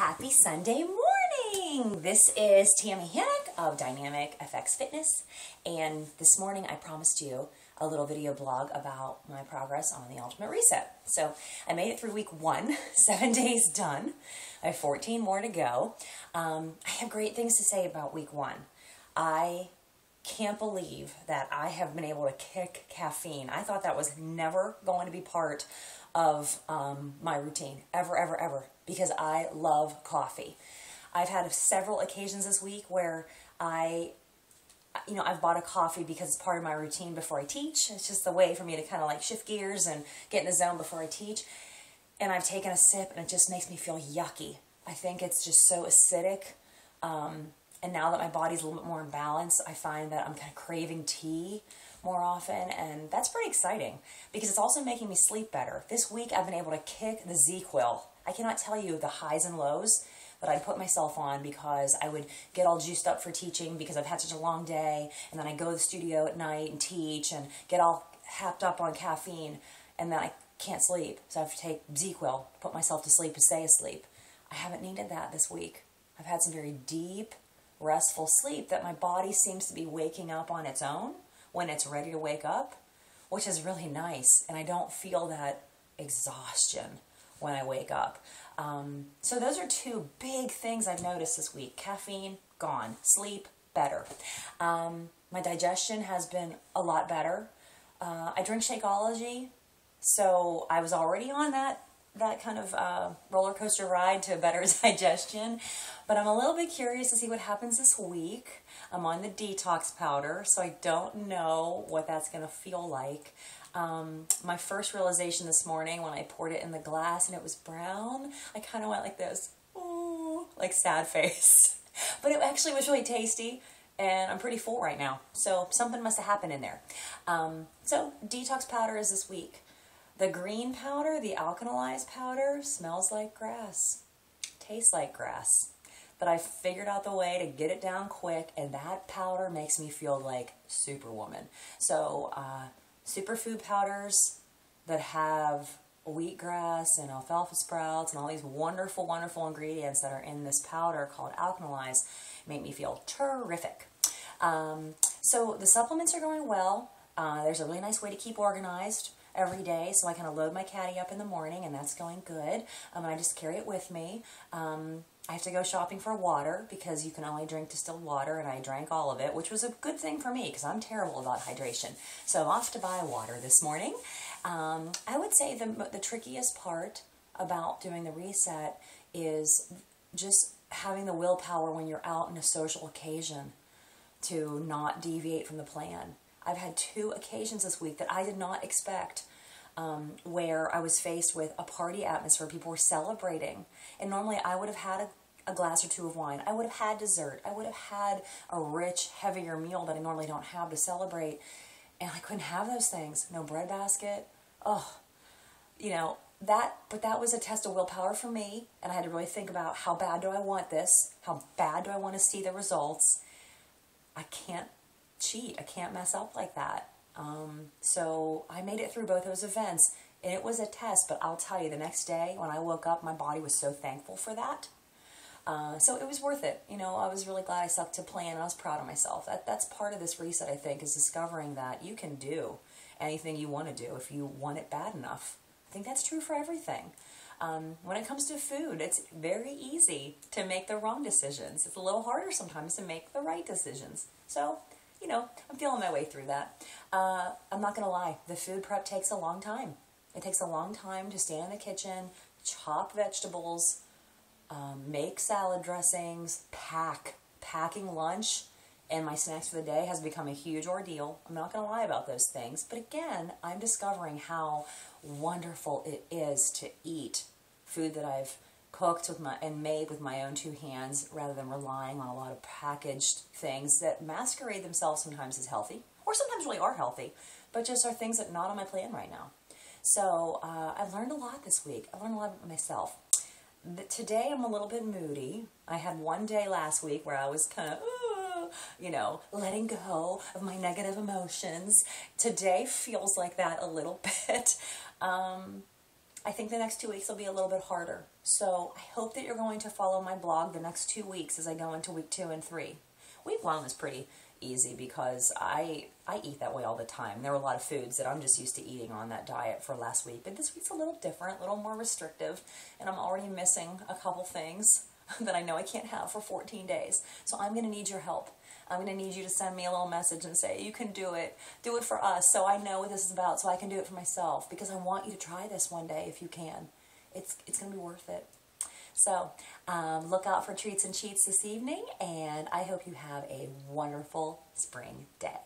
Happy Sunday morning! This is Tammy Hannock of Dynamic FX Fitness, and this morning I promised you a little video blog about my progress on the Ultimate Reset. So I made it through week 1, 7 days done. I have 14 more to go. I have great things to say about week 1. I can't believe that I have been able to kick caffeine. I thought that was never going to be part of my routine, ever, because I love coffee. I've had several occasions this week where I've bought a coffee because it's part of my routine before I teach. It's just a way for me to kind of like shift gears and get in the zone before I teach. And I've taken a sip and it just makes me feel yucky. I think it's just so acidic. And now that my body's a little bit more in balance, I find that I'm kind of craving tea more often, and that's pretty exciting because it's also making me sleep better. This week I've been able to kick the ZQuil. I cannot tell you the highs and lows that I'd put myself on because I would get all juiced up for teaching because I've had such a long day, and then I go to the studio at night and teach and get all happed up on caffeine, and then I can't sleep, so I have to take ZQuil, put myself to sleep to stay asleep. I haven't needed that this week. I've had some very deep, restful sleep that my body seems to be waking up on its own when it's ready to wake up, which is really nice, and I don't feel that exhaustion when I wake up. So those are two big things I've noticed this week. Caffeine, gone. Sleep, better. My digestion has been a lot better. I drink Shakeology, so I was already on that kind of roller coaster ride to better digestion, but I'm a little bit curious to see what happens this week. I'm on the detox powder, so I don't know what that's going to feel like. My first realization this morning when I poured it in the glass and it was brown, I kind of went like this, ooh, like sad face. But it actually was really tasty, and I'm pretty full right now, so something must have happened in there. So detox powder is this week. The green powder, the alkalized powder, smells like grass, tastes like grass. But I figured out the way to get it down quick, and that powder makes me feel like Superwoman. So superfood powders that have wheatgrass and alfalfa sprouts and all these wonderful, wonderful ingredients that are in this powder called alkalized make me feel terrific. So the supplements are going well. There's a really nice way to keep organized every day, so I kind of load my caddy up in the morning, and that's going good. And I just carry it with me. I have to go shopping for water because you can only drink distilled water, and I drank all of it, which was a good thing for me because I'm terrible about hydration. So I'm off to buy water this morning. I would say the trickiest part about doing the reset is just having the willpower when you're out in a social occasion to not deviate from the plan. I've had 2 occasions this week that I did not expect where I was faced with a party atmosphere. People were celebrating. And normally I would have had a glass or 2 of wine. I would have had dessert. I would have had a rich, heavier meal that I normally don't have to celebrate. And I couldn't have those things. No bread basket. Oh, but that was a test of willpower for me. And I had to really think about how bad do I want this? How bad do I want to see the results? I can't cheat. I can't mess up like that. So I made it through both those events, and it was a test, but I'll tell you, the next day when I woke up, my body was so thankful for that. So it was worth it. I was really glad I stuck to plan, and I was proud of myself. That's part of this reset, I think, is discovering that you can do anything you want to do if you want it bad enough. I think that's true for everything. When it comes to food, it's very easy to make the wrong decisions. It's a little harder sometimes to make the right decisions. So, I'm feeling my way through that. I'm not going to lie. The food prep takes a long time. It takes a long time to stand in the kitchen, chop vegetables, make salad dressings, packing lunch, and my snacks for the day has become a huge ordeal. I'm not going to lie about those things. But again, I'm discovering how wonderful it is to eat food that I've cooked and made with my own 2 hands rather than relying on a lot of packaged things that masquerade themselves sometimes as healthy, or sometimes really are healthy, but just are things that are not on my plan right now. So I've learned a lot this week. I learned a lot about myself. Today I'm a little bit moody. I had one day last week where I was kind of, letting go of my negative emotions. Today feels like that a little bit. I think the next 2 weeks will be a little bit harder. So I hope that you're going to follow my blog the next 2 weeks as I go into week 2 and 3. Week 1 was pretty easy because I eat that way all the time. There were a lot of foods that I'm just used to eating on that diet for last week. But this week's a little different, a little more restrictive, and I'm already missing a couple things that I know I can't have for 14 days. So I'm going to need your help. I'm going to need you to send me a little message and say, you can do it. Do it for us so I know what this is about, so I can do it for myself, because I want you to try this one day if you can. It's going to be worth it. So look out for treats and cheats this evening, and I hope you have a wonderful spring day.